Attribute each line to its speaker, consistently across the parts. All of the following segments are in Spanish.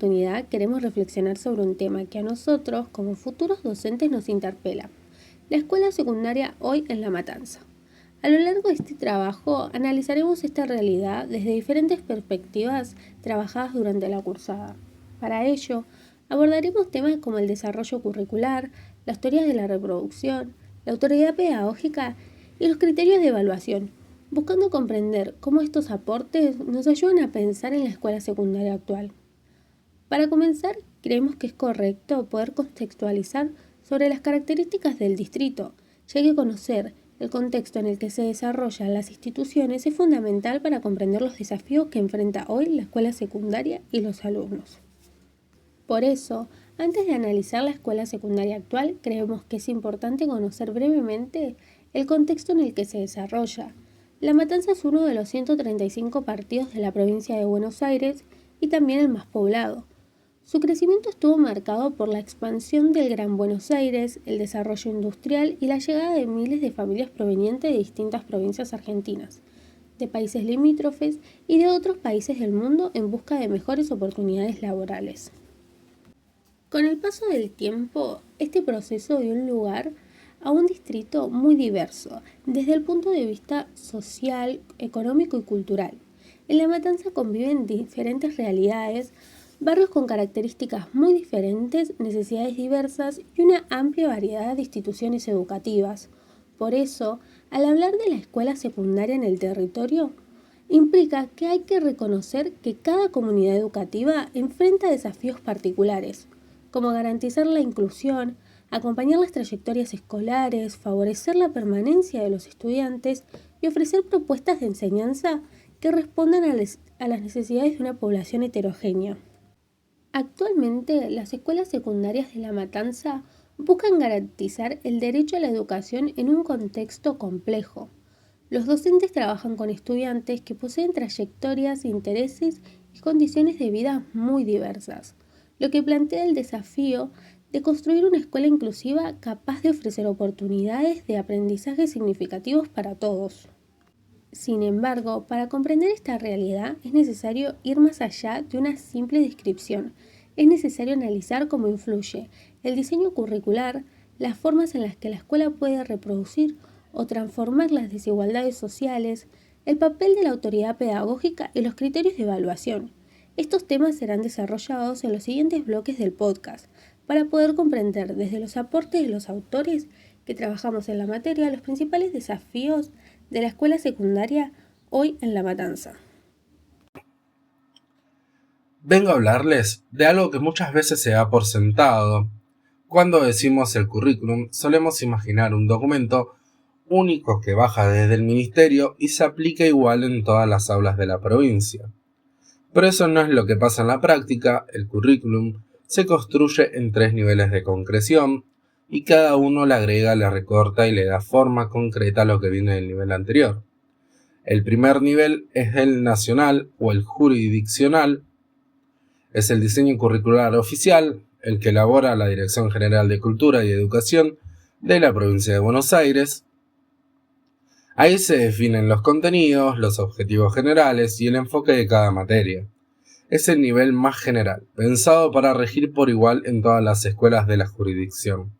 Speaker 1: oportunidad queremos reflexionar sobre un tema que a nosotros, como futuros docentes, nos interpela: la escuela secundaria hoy en La Matanza. A lo largo de este trabajo analizaremos esta realidad desde diferentes perspectivas trabajadas durante la cursada. Para ello, abordaremos temas como el desarrollo curricular, las teorías de la reproducción, la autoridad pedagógica y los criterios de evaluación, buscando comprender cómo estos aportes nos ayudan a pensar en la escuela secundaria actual. Para comenzar, creemos que es correcto poder contextualizar sobre las características del distrito, ya que conocer el contexto en el que se desarrollan las instituciones es fundamental para comprender los desafíos que enfrenta hoy la escuela secundaria y los alumnos. Por eso, antes de analizar la escuela secundaria actual, creemos que es importante conocer brevemente el contexto en el que se desarrolla. La Matanza es uno de los 135 partidos de la provincia de Buenos Aires y también el más poblado. Su crecimiento estuvo marcado por la expansión del Gran Buenos Aires, el desarrollo industrial y la llegada de miles de familias provenientes de distintas provincias argentinas, de países limítrofes y de otros países del mundo en busca de mejores oportunidades laborales. Con el paso del tiempo, este proceso dio lugar a un distrito muy diverso, desde el punto de vista social, económico y cultural. En La Matanza conviven diferentes realidades, barrios con características muy diferentes, necesidades diversas y una amplia variedad de instituciones educativas. Por eso, al hablar de la escuela secundaria en el territorio, implica que hay que reconocer que cada comunidad educativa enfrenta desafíos particulares, como garantizar la inclusión, acompañar las trayectorias escolares, favorecer la permanencia de los estudiantes y ofrecer propuestas de enseñanza que respondan a las necesidades de una población heterogénea. Actualmente, las escuelas secundarias de La Matanza buscan garantizar el derecho a la educación en un contexto complejo. Los docentes trabajan con estudiantes que poseen trayectorias, intereses y condiciones de vida muy diversas, lo que plantea el desafío de construir una escuela inclusiva capaz de ofrecer oportunidades de aprendizaje significativos para todos. Sin embargo, para comprender esta realidad es necesario ir más allá de una simple descripción. Es necesario analizar cómo influye el diseño curricular, las formas en las que la escuela puede reproducir o transformar las desigualdades sociales, el papel de la autoridad pedagógica y los criterios de evaluación. Estos temas serán desarrollados en los siguientes bloques del podcast, para poder comprender desde los aportes de los autores que trabajamos en la materia los principales desafíos de la escuela secundaria hoy en La Matanza.
Speaker 2: Vengo a hablarles de algo que muchas veces se da por sentado. Cuando decimos el currículum, solemos imaginar un documento único que baja desde el ministerio y se aplica igual en todas las aulas de la provincia. Pero eso no es lo que pasa en la práctica. El currículum se construye en 3 niveles de concreción y cada uno le agrega, le recorta y le da forma concreta a lo que viene del nivel anterior. El primer nivel es el nacional o el jurisdiccional. Es el diseño curricular oficial, el que elabora la Dirección General de Cultura y Educación de la provincia de Buenos Aires. Ahí se definen los contenidos, los objetivos generales y el enfoque de cada materia. Es el nivel más general, pensado para regir por igual en todas las escuelas de la jurisdicción,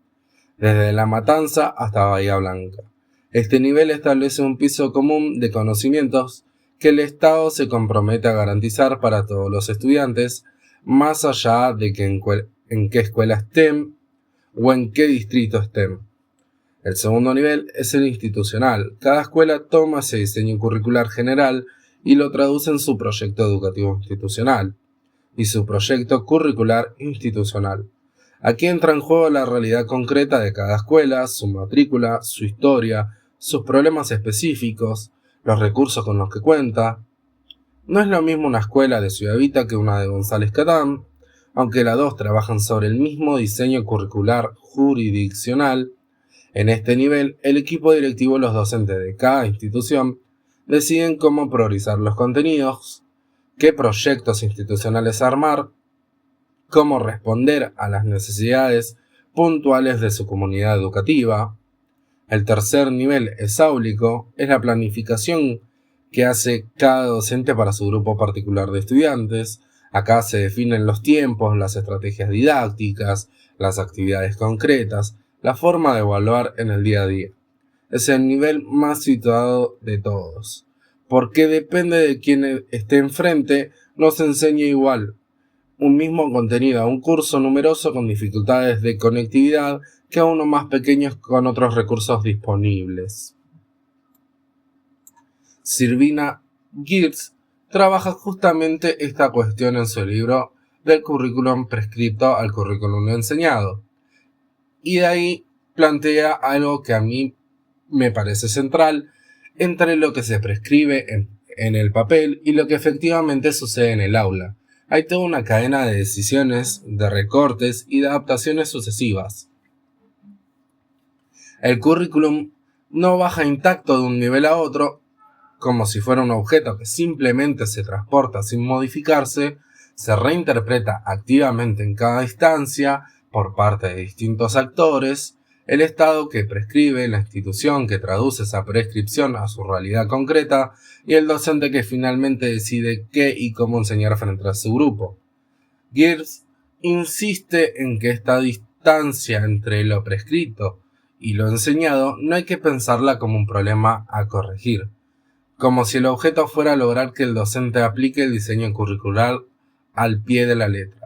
Speaker 2: desde La Matanza hasta Bahía Blanca. Este nivel establece un piso común de conocimientos que el Estado se compromete a garantizar para todos los estudiantes, más allá de que en qué escuela estén o en qué distrito estén. El segundo nivel es el institucional. Cada escuela toma ese diseño curricular general y lo traduce en su proyecto educativo institucional y su proyecto curricular institucional. Aquí entra en juego la realidad concreta de cada escuela, su matrícula, su historia, sus problemas específicos, los recursos con los que cuenta. No es lo mismo una escuela de Ciudad Vita que una de González Catán, aunque las dos trabajan sobre el mismo diseño curricular jurisdiccional. En este nivel, el equipo directivo y los docentes de cada institución deciden cómo priorizar los contenidos, qué proyectos institucionales armar, cómo responder a las necesidades puntuales de su comunidad educativa. El tercer nivel es áulico, es la planificación que hace cada docente para su grupo particular de estudiantes. Acá se definen los tiempos, las estrategias didácticas, las actividades concretas, la forma de evaluar en el día a día. Es el nivel más situado de todos, porque depende de quién esté enfrente, no se enseña igual un mismo contenido a un curso numeroso con dificultades de conectividad que a uno más pequeños con otros recursos disponibles. Sirvina Geertz trabaja justamente esta cuestión en su libro Del currículum prescripto al currículum enseñado. Y de ahí plantea algo que a mí me parece central entre lo que se prescribe en el papel y lo que efectivamente sucede en el aula. Hay toda una cadena de decisiones, de recortes y de adaptaciones sucesivas. El currículum no baja intacto de un nivel a otro, como si fuera un objeto que simplemente se transporta sin modificarse, se reinterpreta activamente en cada instancia por parte de distintos actores, el Estado que prescribe, la institución que traduce esa prescripción a su realidad concreta y el docente que finalmente decide qué y cómo enseñar frente a su grupo. Geertz insiste en que esta distancia entre lo prescrito y lo enseñado no hay que pensarla como un problema a corregir, como si el objeto fuera lograr que el docente aplique el diseño curricular al pie de la letra.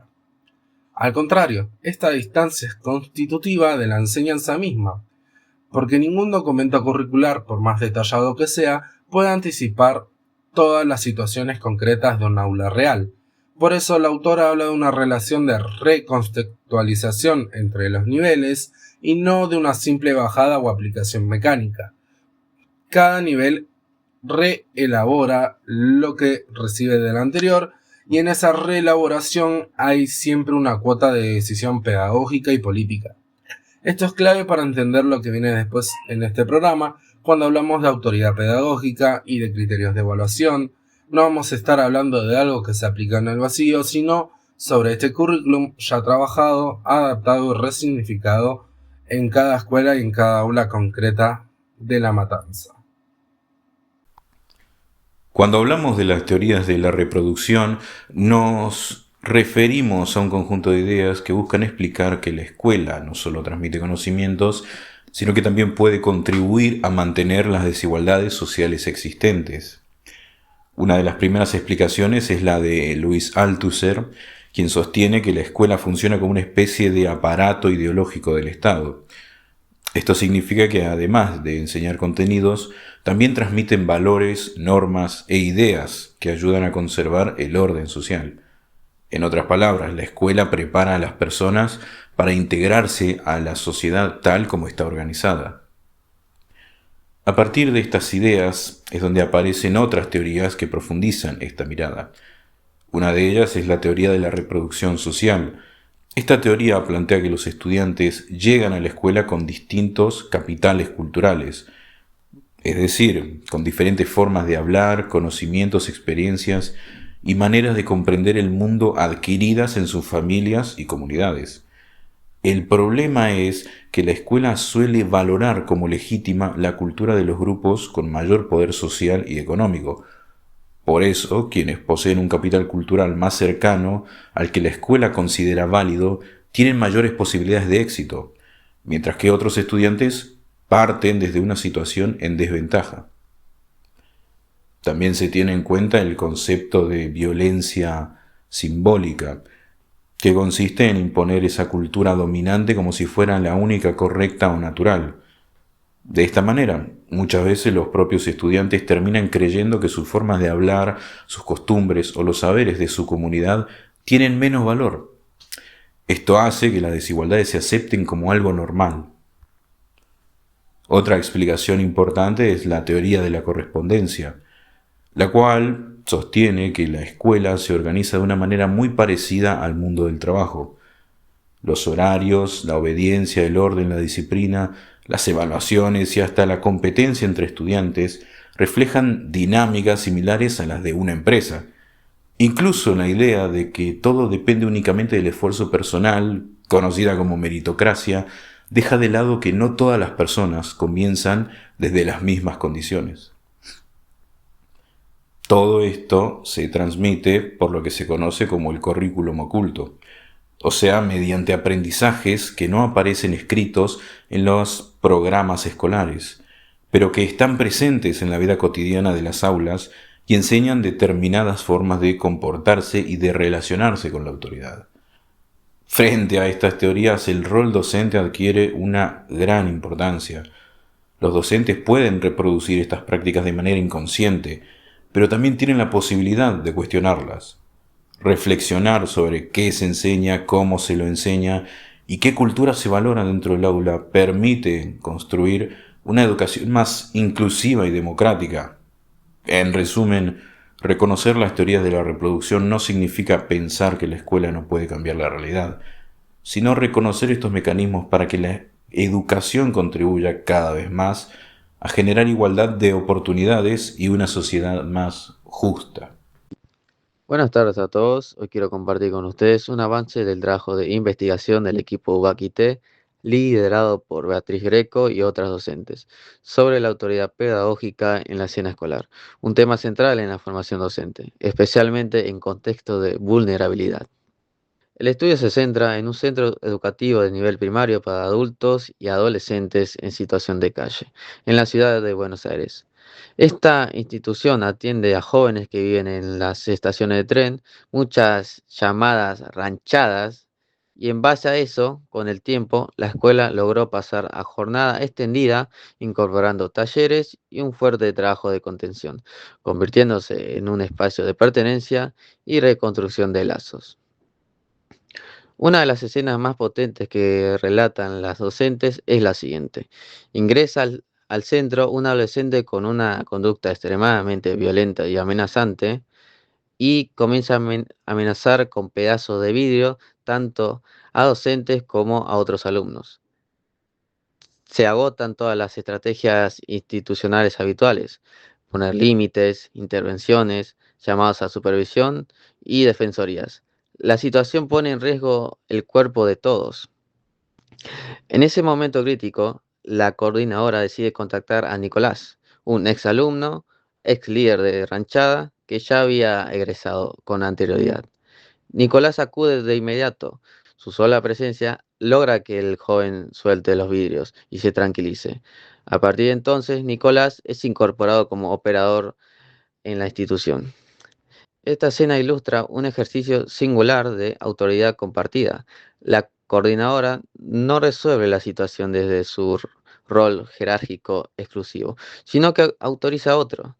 Speaker 2: Al contrario, esta distancia es constitutiva de la enseñanza misma, porque ningún documento curricular, por más detallado que sea, puede anticipar todas las situaciones concretas de un aula real. Por eso el autor habla de una relación de recontextualización entre los niveles y no de una simple bajada o aplicación mecánica. Cada nivel reelabora lo que recibe del anterior y en esa reelaboración hay siempre una cuota de decisión pedagógica y política. Esto es clave para entender lo que viene después en este programa cuando hablamos de autoridad pedagógica y de criterios de evaluación. No vamos a estar hablando de algo que se aplica en el vacío, sino sobre este currículum ya trabajado, adaptado y resignificado en cada escuela y en cada aula concreta de La Matanza.
Speaker 3: Cuando hablamos de las teorías de la reproducción, nos referimos a un conjunto de ideas que buscan explicar que la escuela no solo transmite conocimientos, sino que también puede contribuir a mantener las desigualdades sociales existentes. Una de las primeras explicaciones es la de Louis Althusser, quien sostiene que la escuela funciona como una especie de aparato ideológico del Estado. Esto significa que además de enseñar contenidos, también transmiten valores, normas e ideas que ayudan a conservar el orden social. En otras palabras, la escuela prepara a las personas para integrarse a la sociedad tal como está organizada. A partir de estas ideas es donde aparecen otras teorías que profundizan esta mirada. Una de ellas es la teoría de la reproducción social. Esta teoría plantea que los estudiantes llegan a la escuela con distintos capitales culturales, es decir, con diferentes formas de hablar, conocimientos, experiencias y maneras de comprender el mundo adquiridas en sus familias y comunidades. El problema es que la escuela suele valorar como legítima la cultura de los grupos con mayor poder social y económico. Por eso, quienes poseen un capital cultural más cercano al que la escuela considera válido, tienen mayores posibilidades de éxito, mientras que otros estudiantes parten desde una situación en desventaja. También se tiene en cuenta el concepto de violencia simbólica, que consiste en imponer esa cultura dominante como si fuera la única correcta o natural. De esta manera, muchas veces los propios estudiantes terminan creyendo que sus formas de hablar, sus costumbres o los saberes de su comunidad tienen menos valor. Esto hace que las desigualdades se acepten como algo normal. Otra explicación importante es la teoría de la correspondencia, la cual sostiene que la escuela se organiza de una manera muy parecida al mundo del trabajo. Los horarios, la obediencia, el orden, la disciplina, las evaluaciones y hasta la competencia entre estudiantes reflejan dinámicas similares a las de una empresa. Incluso la idea de que todo depende únicamente del esfuerzo personal, conocida como meritocracia, deja de lado que no todas las personas comienzan desde las mismas condiciones. Todo esto se transmite por lo que se conoce como el currículum oculto, o sea, mediante aprendizajes que no aparecen escritos en los programas escolares, pero que están presentes en la vida cotidiana de las aulas y enseñan determinadas formas de comportarse y de relacionarse con la autoridad. Frente a estas teorías, el rol docente adquiere una gran importancia. Los docentes pueden reproducir estas prácticas de manera inconsciente, pero también tienen la posibilidad de cuestionarlas. Reflexionar sobre qué se enseña, cómo se lo enseña y qué cultura se valora dentro del aula permite construir una educación más inclusiva y democrática. En resumen, reconocer las teorías de la reproducción no significa pensar que la escuela no puede cambiar la realidad, sino reconocer estos mecanismos para que la educación contribuya cada vez más a generar igualdad de oportunidades y una sociedad más justa.
Speaker 4: Buenas tardes a todos. Hoy quiero compartir con ustedes un avance del trabajo de investigación del equipo UBAC-IT, liderado por Beatriz Greco y otras docentes, sobre la autoridad pedagógica en la escena escolar, un tema central en la formación docente, especialmente en contexto de vulnerabilidad. El estudio se centra en un centro educativo de nivel primario para adultos y adolescentes en situación de calle, en la ciudad de Buenos Aires. Esta institución atiende a jóvenes que viven en las estaciones de tren, muchas llamadas ranchadas, y en base a eso, con el tiempo, la escuela logró pasar a jornada extendida, incorporando talleres y un fuerte trabajo de contención, convirtiéndose en un espacio de pertenencia y reconstrucción de lazos. Una de las escenas más potentes que relatan las docentes es la siguiente. Ingresa al centro un adolescente con una conducta extremadamente violenta y amenazante y comienza a amenazar con pedazos de vidrio tanto a docentes como a otros alumnos. Se agotan todas las estrategias institucionales habituales, poner límites, intervenciones, llamados a supervisión y defensorías. La situación pone en riesgo el cuerpo de todos. En ese momento crítico, la coordinadora decide contactar a Nicolás, un exalumno, ex líder de ranchada, que ya había egresado con anterioridad. Nicolás acude de inmediato. Su sola presencia logra que el joven suelte los vidrios y se tranquilice. A partir de entonces, Nicolás es incorporado como operador en la institución. Esta escena ilustra un ejercicio singular de autoridad compartida. La coordinadora no resuelve la situación desde su rol jerárquico exclusivo, sino que autoriza a otro.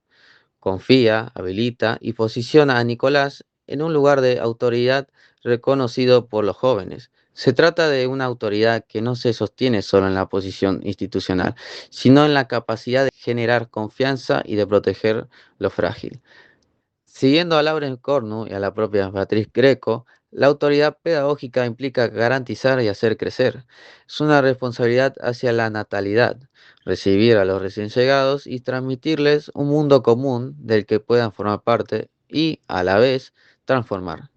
Speaker 4: Confía, habilita y posiciona a Nicolás en un lugar de autoridad reconocido por los jóvenes. Se trata de una autoridad que no se sostiene solo en la posición institucional, sino en la capacidad de generar confianza y de proteger lo frágil. Siguiendo a Lauren Cornu y a la propia Beatriz Greco, la autoridad pedagógica implica garantizar y hacer crecer. Es una responsabilidad hacia la natalidad, recibir a los recién llegados y transmitirles un mundo común del que puedan formar parte y, a la vez, transformar.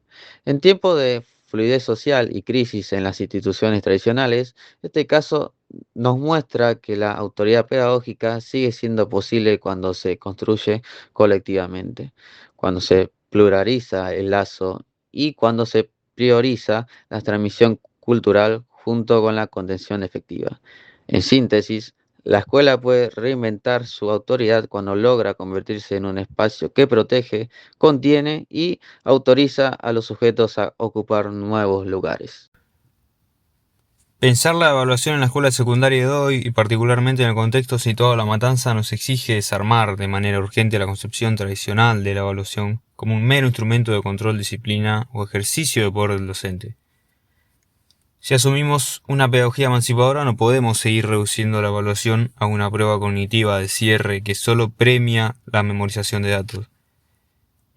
Speaker 4: En tiempos de fluidez social y crisis en las instituciones tradicionales, este caso nos muestra que la autoridad pedagógica sigue siendo posible cuando se construye colectivamente, cuando se pluraliza el lazo y cuando se prioriza la transmisión cultural junto con la contención efectiva. En síntesis, la escuela puede reinventar su autoridad cuando logra convertirse en un espacio que protege, contiene y autoriza a los sujetos a ocupar nuevos lugares.
Speaker 5: Pensar la evaluación en la escuela secundaria de hoy, y particularmente en el contexto situado a La Matanza, nos exige desarmar de manera urgente la concepción tradicional de la evaluación como un mero instrumento de control, disciplina o ejercicio de poder del docente. Si asumimos una pedagogía emancipadora, no podemos seguir reduciendo la evaluación a una prueba cognitiva de cierre que solo premia la memorización de datos.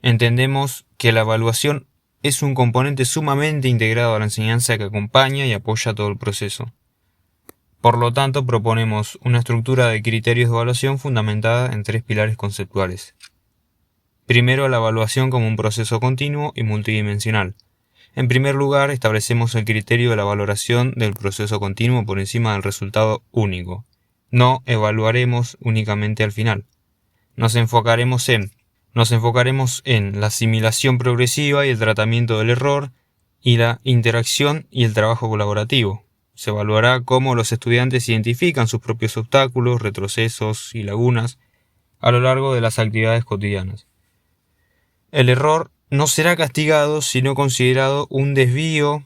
Speaker 5: Entendemos que la evaluación es un componente sumamente integrado a la enseñanza que acompaña y apoya todo el proceso. Por lo tanto, proponemos una estructura de criterios de evaluación fundamentada en 3 pilares conceptuales. Primero, la evaluación como un proceso continuo y multidimensional. En primer lugar, establecemos el criterio de la valoración del proceso continuo por encima del resultado único. No evaluaremos únicamente al final. Nos enfocaremos en Nos enfocaremos en la asimilación progresiva y el tratamiento del error, y la interacción y el trabajo colaborativo. Se evaluará cómo los estudiantes identifican sus propios obstáculos, retrocesos y lagunas a lo largo de las actividades cotidianas. El error no será castigado, sino considerado un desvío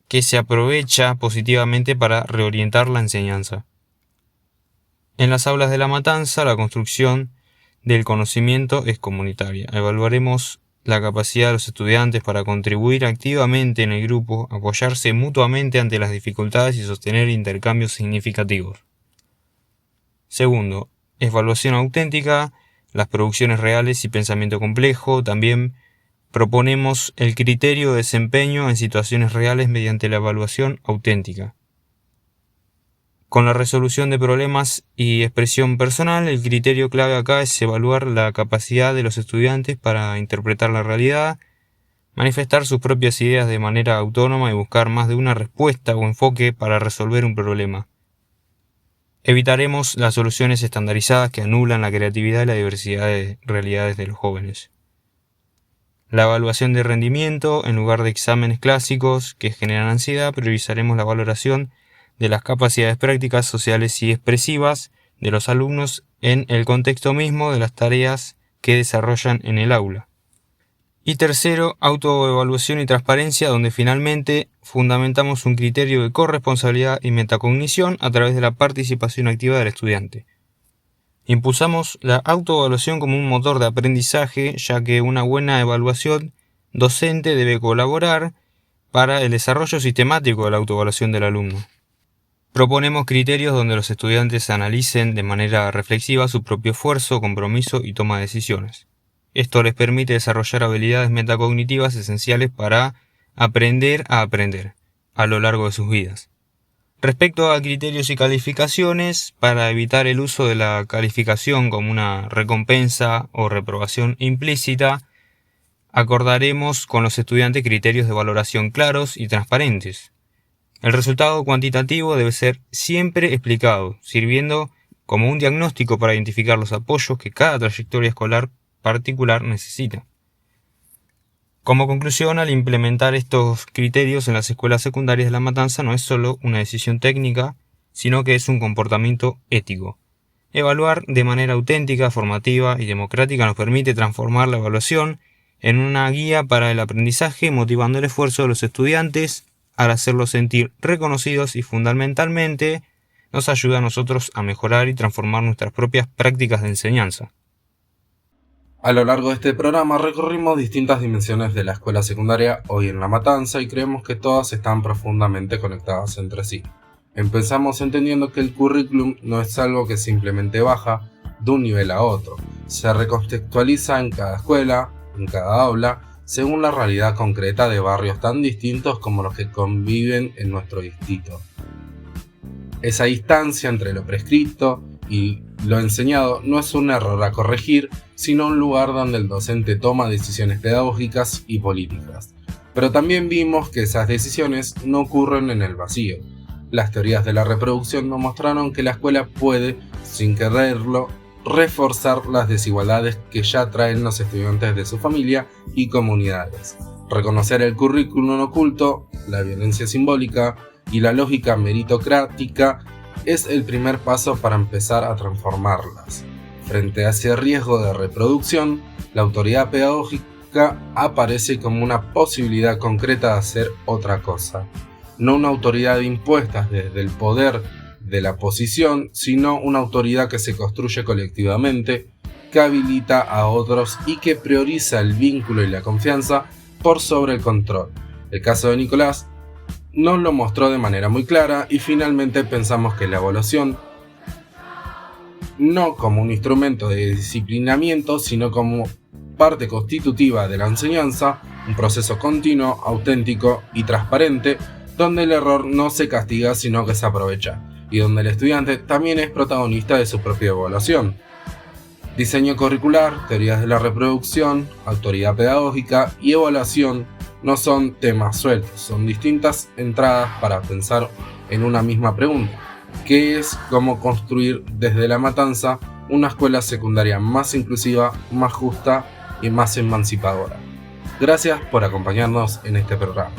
Speaker 5: que se aprovecha positivamente para reorientar la enseñanza. En las aulas de La Matanza, la construcción del conocimiento es comunitaria. Evaluaremos la capacidad de los estudiantes para contribuir activamente en el grupo, apoyarse mutuamente ante las dificultades y sostener intercambios significativos. Segundo, evaluación auténtica, las producciones reales y pensamiento complejo. También proponemos el criterio de desempeño en situaciones reales mediante la evaluación auténtica. Con la resolución de problemas y expresión personal, el criterio clave acá es evaluar la capacidad de los estudiantes para interpretar la realidad, manifestar sus propias ideas de manera autónoma y buscar más de una respuesta o enfoque para resolver un problema. Evitaremos las soluciones estandarizadas que anulan la creatividad y la diversidad de realidades de los jóvenes. La evaluación de rendimiento, en lugar de exámenes clásicos que generan ansiedad, priorizaremos la valoración de las capacidades prácticas, sociales y expresivas de los alumnos en el contexto mismo de las tareas que desarrollan en el aula. Y tercero, autoevaluación y transparencia, donde finalmente fundamentamos un criterio de corresponsabilidad y metacognición a través de la participación activa del estudiante. Impulsamos la autoevaluación como un motor de aprendizaje, ya que una buena evaluación docente debe colaborar para el desarrollo sistemático de la autoevaluación del alumno. Proponemos criterios donde los estudiantes analicen de manera reflexiva su propio esfuerzo, compromiso y toma de decisiones. Esto les permite desarrollar habilidades metacognitivas esenciales para aprender a lo largo de sus vidas. Respecto a criterios y calificaciones, para evitar el uso de la calificación como una recompensa o reprobación implícita, acordaremos con los estudiantes criterios de valoración claros y transparentes. El resultado cuantitativo debe ser siempre explicado, sirviendo como un diagnóstico para identificar los apoyos que cada trayectoria escolar particular necesita. Como conclusión, al implementar estos criterios en las escuelas secundarias de La Matanza no es solo una decisión técnica, sino que es un comportamiento ético. Evaluar de manera auténtica, formativa y democrática nos permite transformar la evaluación en una guía para el aprendizaje, motivando el esfuerzo de los estudiantes al hacerlos sentir reconocidos y fundamentalmente nos ayuda a nosotros a mejorar y transformar nuestras propias prácticas de enseñanza.
Speaker 2: A lo largo de este programa recorrimos distintas dimensiones de la escuela secundaria hoy en La Matanza y creemos que todas están profundamente conectadas entre sí. Empezamos entendiendo que el currículum no es algo que simplemente baja de un nivel a otro, se recontextualiza en cada escuela, en cada aula, según la realidad concreta de barrios tan distintos como los que conviven en nuestro distrito. Esa distancia entre lo prescrito y lo enseñado no es un error a corregir, sino un lugar donde el docente toma decisiones pedagógicas y políticas. Pero también vimos que esas decisiones no ocurren en el vacío. Las teorías de la reproducción nos mostraron que la escuela puede, sin quererlo, reforzar las desigualdades que ya traen los estudiantes de su familia y comunidades. Reconocer el currículum oculto, la violencia simbólica y la lógica meritocrática es el primer paso para empezar a transformarlas. Frente a ese riesgo de reproducción, la autoridad pedagógica aparece como una posibilidad concreta de hacer otra cosa. No una autoridad impuesta desde el poder de la posición, sino una autoridad que se construye colectivamente, que habilita a otros y que prioriza el vínculo y la confianza por sobre el control. El caso de Nicolás nos lo mostró de manera muy clara y finalmente pensamos que la evaluación, no como un instrumento de disciplinamiento, sino como parte constitutiva de la enseñanza, un proceso continuo, auténtico y transparente, donde el error no se castiga sino que se aprovecha, y donde el estudiante también es protagonista de su propia evaluación. Diseño curricular, teorías de la reproducción, autoridad pedagógica y evaluación no son temas sueltos, son distintas entradas para pensar en una misma pregunta, que es cómo construir desde La Matanza una escuela secundaria más inclusiva, más justa y más emancipadora. Gracias por acompañarnos en este programa.